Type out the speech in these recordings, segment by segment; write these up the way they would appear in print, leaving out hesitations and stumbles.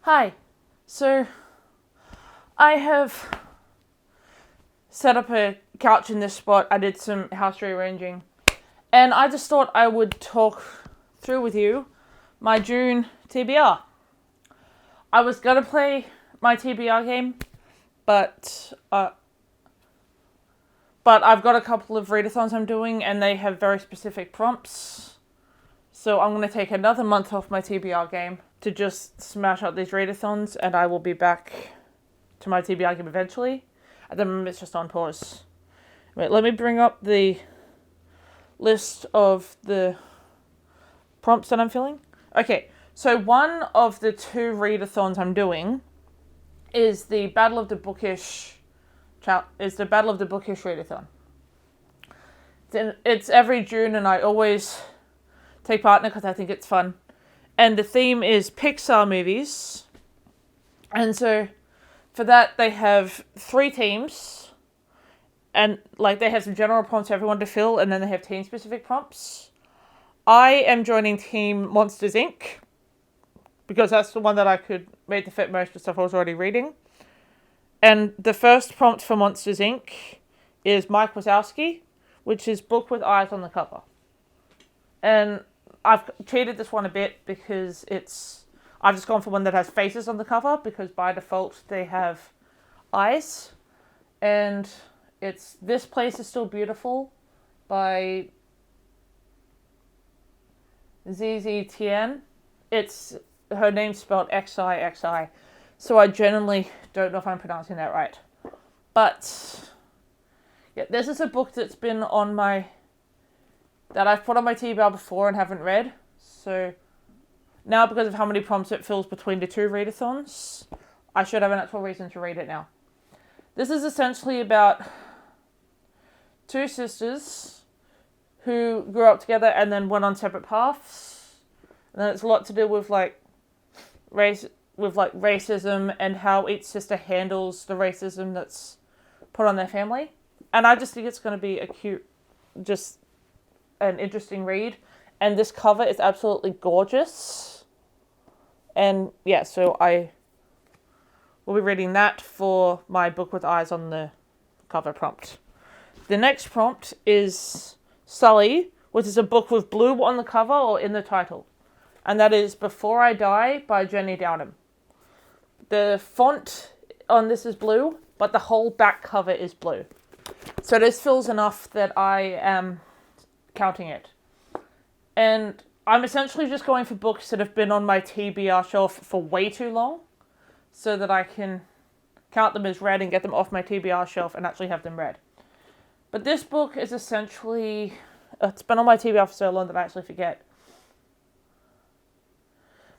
Hi. So, I have set up a couch in this spot. I did some house rearranging. And I just thought I would talk through with you my June TBR. I was going to play my TBR game, but I've got a couple of readathons I'm doing, and they have very specific prompts. So I'm going to take another month off my TBR game to just smash out these readathons, and I will be back to my TBR game eventually. At the moment, it's just on pause. Wait, let me bring up the list of the prompts that I'm filling. Okay, so one of the two readathons I'm doing is the Battle of the Bookish readathon. It's every June, and I always take part in it because I think it's fun. And the theme is Pixar movies. And so for that, they have 3 teams. And they have some general prompts for everyone to fill, and then they have team-specific prompts. I am joining Team Monsters, Inc. because that's the one that I could make to fit most of the stuff I was already reading. And the first prompt for Monsters, Inc. is Mike Wazowski, which is book with eyes on the cover. And I've cheated this one a bit because I've just gone for one that has faces on the cover because by default they have eyes. And it's This Place Is Still Beautiful by ZZ Tien. Her name's spelled XIXI, so I genuinely don't know if I'm pronouncing that right. But yeah, this is a book that's been that I've put on my TBR before and haven't read. So now, because of how many prompts it fills between the 2 readathons, I should have an actual reason to read it now. This is essentially about 2 sisters who grew up together and then went on separate paths. And then it's a lot to do with racism and how each sister handles the racism that's put on their family. And I just think it's going to be an interesting read. And this cover is absolutely gorgeous. And yeah, so I will be reading that for my book with eyes on the cover prompt. The next prompt is Sully, which is a book with blue on the cover or in the title. And that is Before I Die by Jenny Downham. The font on this is blue, but the whole back cover is blue. So this fills enough that I am counting it. And I'm essentially just going for books that have been on my TBR shelf for way too long so that I can count them as read and get them off my TBR shelf and actually have them read. But this book is essentially... it's been on my TBR for so long that I actually forget.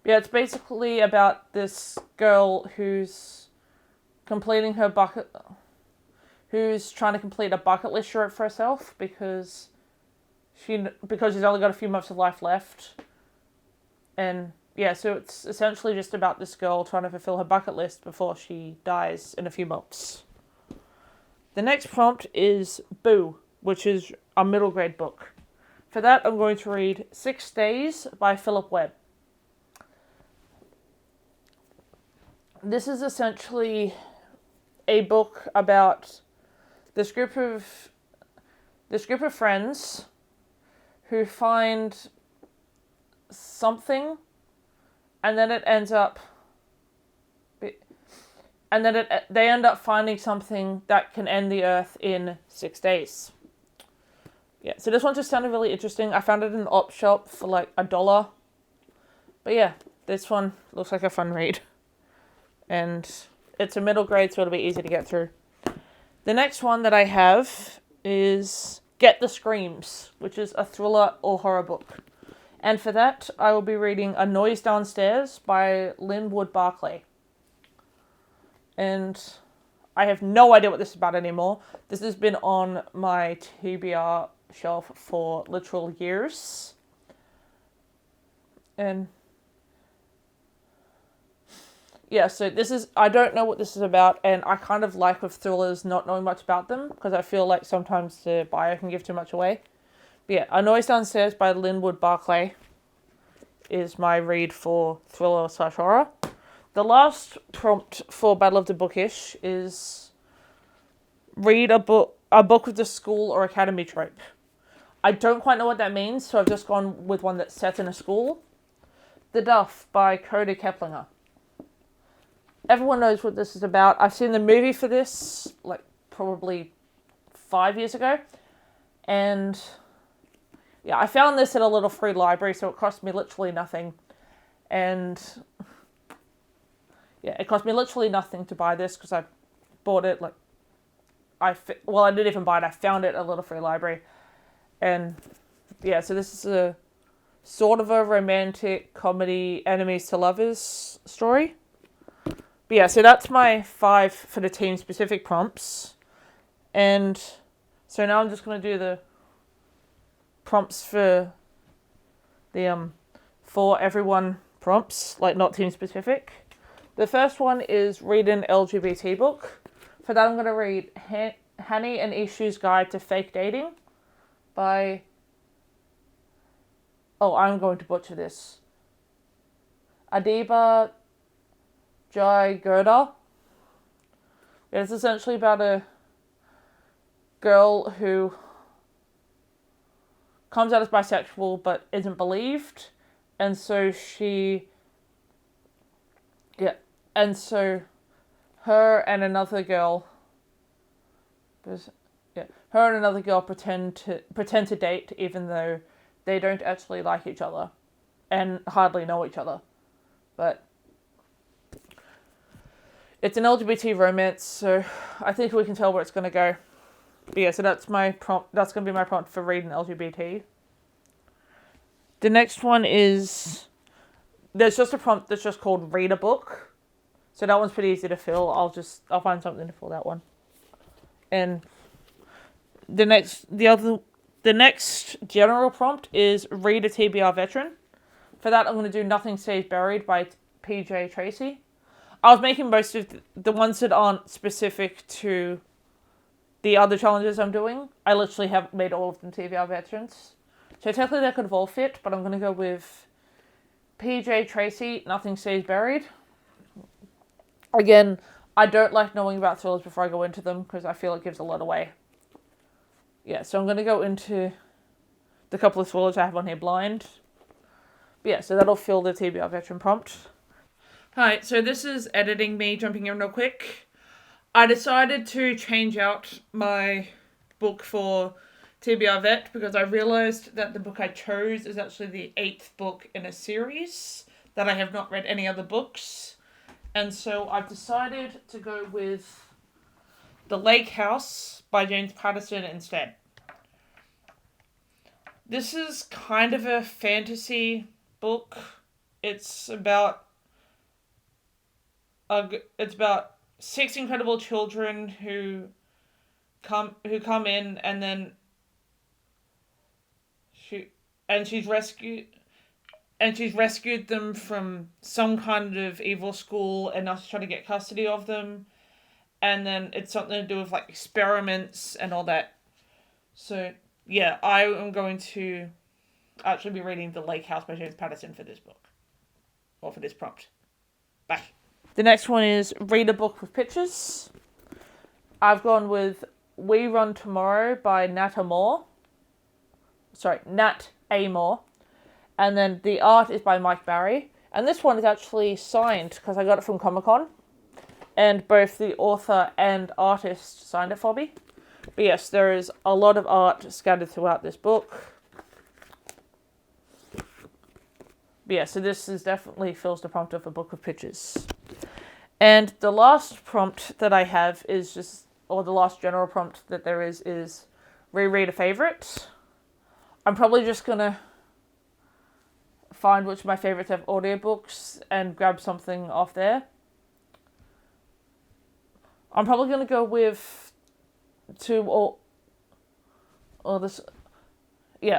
Yeah, it's basically about this girl who's completing her who's trying to complete a bucket list for herself because she's only got a few months of life left. And yeah, so it's essentially just about this girl trying to fulfill her bucket list before she dies in a few months. The next prompt is Boo, which is a middle grade book. For that, I'm going to read 6 Days by Philip Webb. This is essentially a book about this group of friends who find something, and then they end up finding something that can end the earth in 6 days. Yeah, so this one just sounded really interesting. I found it in an op shop for $1. But yeah, this one looks like a fun read. And it's a middle grade, so it'll be easy to get through. The next one that I have is Get the Screams, which is a thriller or horror book. And for that, I will be reading A Noise Downstairs by Linwood Barclay. And I have no idea what this is about anymore. This has been on my TBR shelf for literal years. And yeah, so I don't know what this is about, and I kind of like with thrillers not knowing much about them, because I feel like sometimes the bio can give too much away. But yeah, A Noise Downstairs by Linwood Barclay is my read for thriller/horror. the last prompt for Battle of the Bookish is read a book with the school or academy trope. I don't quite know what that means, so I've just gone with one that's set in a school. The Duff by Coda Keplinger. Everyone knows what this is about. I've seen the movie for this, like, probably 5 years ago. And, yeah, I found this at a little free library, so it cost me literally nothing. And, yeah, it cost me literally nothing to buy this, because I bought it, like, I didn't even buy it. I found it at a little free library. And, yeah, so this is a sort of a romantic comedy enemies to lovers story. But yeah, so that's my 5 for the team specific prompts. And so now I'm just going to do the prompts for the for everyone prompts, like not team specific. The first one is read an LGBT book. For that I'm going to read Hani and Ishu's Guide to Fake Dating by... Oh, I'm going to butcher this. Adiba Jai Gurda. It's essentially about a girl who comes out as bisexual but isn't believed. And so her and another girl pretend to date even though they don't actually like each other and hardly know each other. But it's an LGBT romance, so I think we can tell where it's going to go. But yeah, so that's my prompt. That's going to be my prompt for reading LGBT. The next one is... There's just a prompt that's just called read a book. So that one's pretty easy to fill. I'll find something to fill that one. And the next general prompt is read a TBR veteran. For that, I'm going to do Nothing Stays Buried by PJ Tracy. I was making most of the ones that aren't specific to the other challenges I'm doing. I literally have made all of them TBR veterans. So technically they could have all fit, but I'm going to go with PJ Tracy, Nothing Stays Buried. Again, I don't like knowing about thrillers before I go into them because I feel it gives a lot away. Yeah, so I'm going to go into the couple of thrillers I have on here blind. But yeah, so that'll fill the TBR veteran prompt. Alright, so this is editing me jumping in real quick. I decided to change out my book for TBR Vet because I realised that the book I chose is actually the 8th book in a series, that I have not read any other books. And so I've decided to go with The Lake House by James Patterson instead. This is kind of a fantasy book. It's about 6 incredible children who come in, and then she's rescued them from some kind of evil school, and now she's trying to get custody of them. And then it's something to do with like experiments and all that. So yeah, I am going to actually be reading The Lake House by James Patterson for this book. Or for this prompt. Bye. The next one is read a book with pictures. I've gone with We Run Tomorrow by Nat A. Moore. And then the art is by Mike Barry. And this one is actually signed because I got it from Comic-Con. And both the author and artist signed it for me. But yes, there is a lot of art scattered throughout this book. But yeah, so this is definitely fills the prompt of a book with pictures. And the last prompt that I have is the last general prompt that there is reread a favourite. I'm probably just going to find which of my favourites have audiobooks and grab something off there. I'm probably going to go with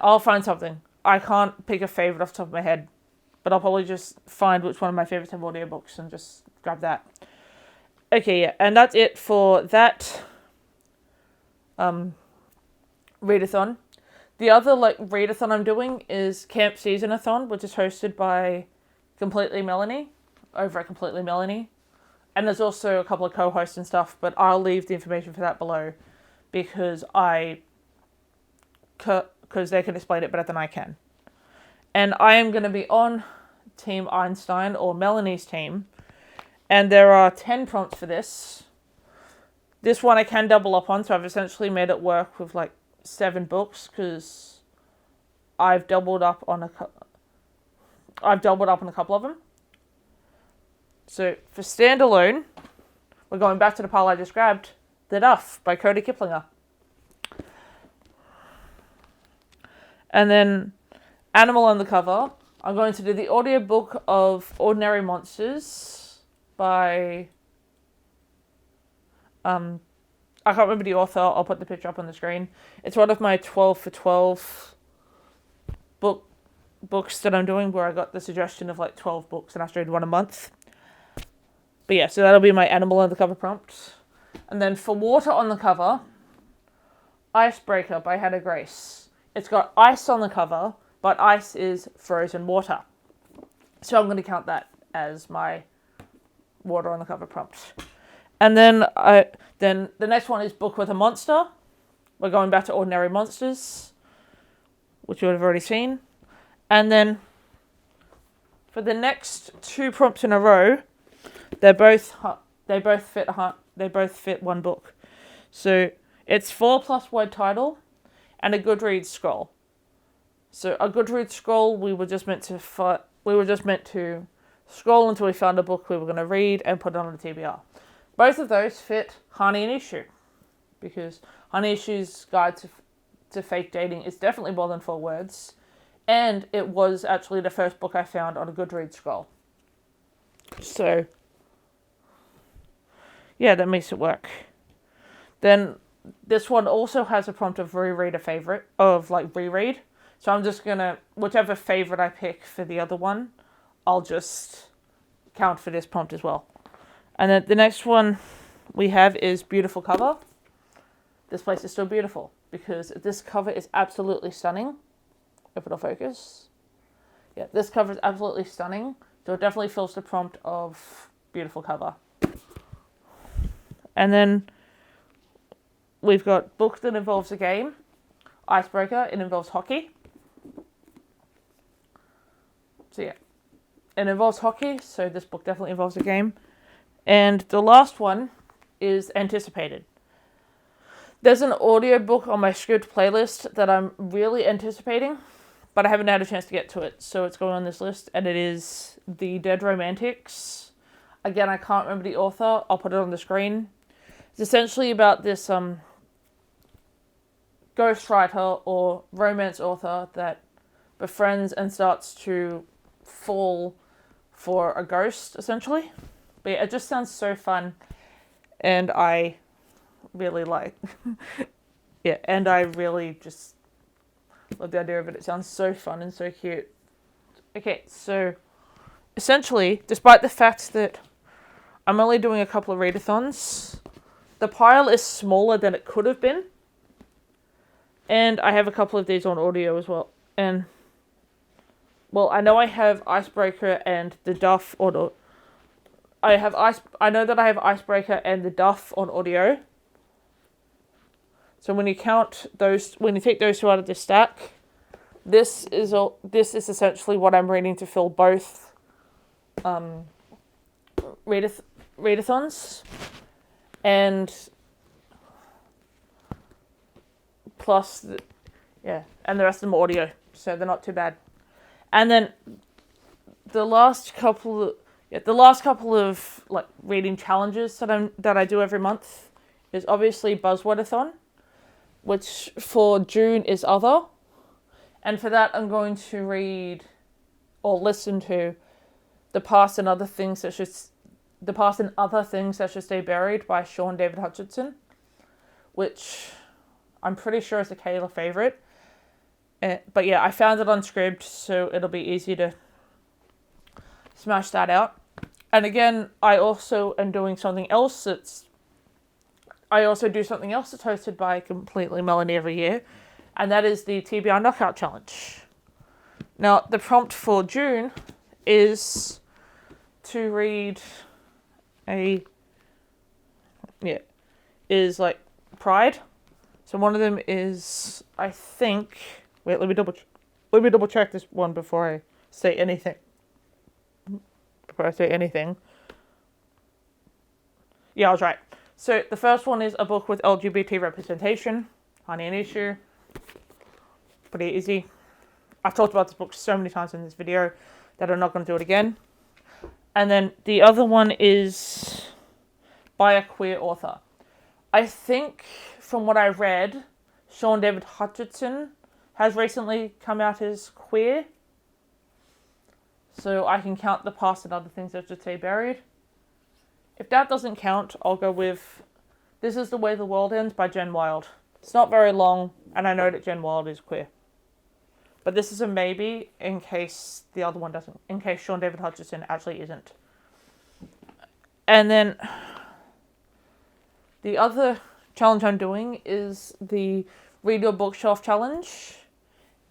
I'll find something. I can't pick a favourite off the top of my head, but I'll probably just find which one of my favourites have audiobooks and just grab that. Okay, yeah, and that's it for that readathon. The other readathon I'm doing is Camp Seasonathon, which is hosted by Completely Melanie. over at Completely Melanie. And there's also a couple of co-hosts and stuff, but I'll leave the information for that below because they can explain it better than I can. And I am going to be on Team Einstein, or Melanie's team. And there are 10 prompts for this. This one I can double up on, so I've essentially made it work with like 7 books because I've doubled up on a couple of them. So for standalone, we're going back to the pile I just grabbed, The Duff by Cody Kiplinger. And then Animal on the Cover, I'm going to do the audiobook of Ordinary Monsters by... I can't remember the author. I'll put the picture up on the screen. It's one of my 12 for 12 books that I'm doing where I got the suggestion of like 12 books and I have to read one a month. But yeah, so that'll be my Animal on the Cover prompt. And then for Water on the Cover, Icebreaker by Hannah Grace. It's got ice on the cover, but ice is frozen water. So I'm going to count that as my Water on the Cover prompt. And then the next one is Book with a Monster. We're going back to Ordinary Monsters, which you would have already seen. And then for the next 2 prompts in a row, they both fit one book. So it's 4+ word title and a Goodreads scroll. So a Goodreads scroll, we were just meant to scroll until we found a book we were going to read and put it on the TBR. Both of those fit Honey and Issue, because Honey Issue's Guide to Fake Dating is definitely more than 4 words, and it was actually the first book I found on a Goodreads scroll. So, yeah, that makes it work. Then this one also has a prompt of reread a favorite, reread. So I'm just gonna, whichever favorite I pick for the other one, I'll just count for this prompt as well. And then the next one we have is Beautiful Cover. This place is still beautiful because this cover is absolutely stunning. If it'll focus. Yeah, this cover is absolutely stunning. So it definitely fills the prompt of Beautiful Cover. And then we've got Book that involves a game. Icebreaker, it involves hockey. So yeah, it involves hockey, so this book definitely involves a game. And the last one is Anticipated. There's an audiobook on my script playlist that I'm really anticipating, but I haven't had a chance to get to it, so it's going on this list, and it is The Dead Romantics. Again, I can't remember the author. I'll put it on the screen. It's essentially about this ghostwriter or romance author that befriends and starts to fall for a ghost, essentially. But yeah, it just sounds so fun, and I really like and I really just love the idea of it. It sounds so fun and so cute. Okay, so essentially, despite the fact that I'm only doing a couple of readathons, the pile is smaller than it could have been, and I have a couple of these on audio as well. And well, I know I have Icebreaker and the Duff on. I know that I have Icebreaker and the Duff on audio. So when you count those, when you take those 2 out of this stack, this is essentially what I'm reading to fill both readathons, and plus and the rest of them are audio, so they're not too bad. And then the last couple of like reading challenges that I do every month is obviously Buzzwordathon, which for June is Other. And for that, I'm going to read or listen to The Past and Other Things That Should Stay Buried by Sean David Hutchinson, which I'm pretty sure is a Kayla favorite. But yeah, I found it on Scribd, so it'll be easy to smash that out. And again, I also am doing something else that's hosted by Completely Melanie every year, and that is the TBR Knockout Challenge. Now, the prompt for June is to read is like Pride. So one of them is, I think, wait, let me double check this one before I say anything. Yeah, I was right. So the first one is a book with LGBT representation. Hardly an issue. Pretty easy. I've talked about this book so many times in this video that I'm not going to do it again. And then the other one is by a queer author. I think from what I read, Sean David Hutchinson has recently come out as queer. So I can count the past and other things that just stay buried. If that doesn't count, I'll go with This Is the Way the World Ends by Jen Wilde. It's not very long, and I know that Jen Wilde is queer. But this is a maybe in case the other one doesn't, in case Sean David Hutchinson actually isn't. And then the other challenge I'm doing is the Read Your Bookshelf Challenge.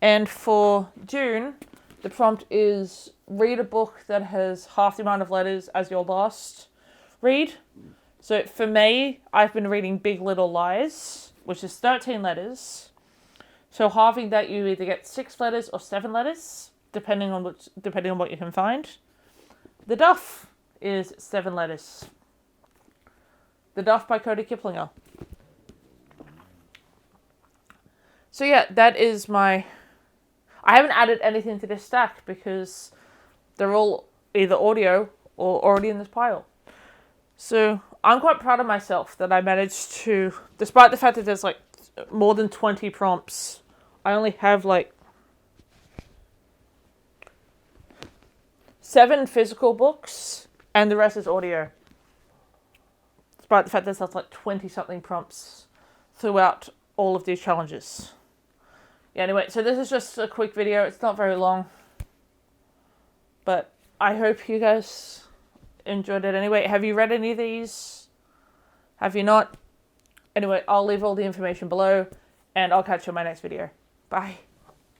And for June, the prompt is read a book that has half the amount of letters as your last read. So for May, I've been reading Big Little Lies, which is 13 letters. So halving that, you either get 6 letters or 7 letters, depending on what you can find. The Duff is 7 letters. The Duff by Cody Kiplinger. So yeah, that is my... I haven't added anything to this stack because they're all either audio or already in this pile. So I'm quite proud of myself that I managed to, despite the fact that there's like more than 20 prompts, I only have like 7 physical books and the rest is audio. Despite the fact that there's like 20 something prompts throughout all of these challenges. Yeah, anyway, so this is just a quick video. It's not very long. But I hope you guys enjoyed it anyway. Have you read any of these? Have you not? Anyway, I'll leave all the information below and I'll catch you in my next video. Bye.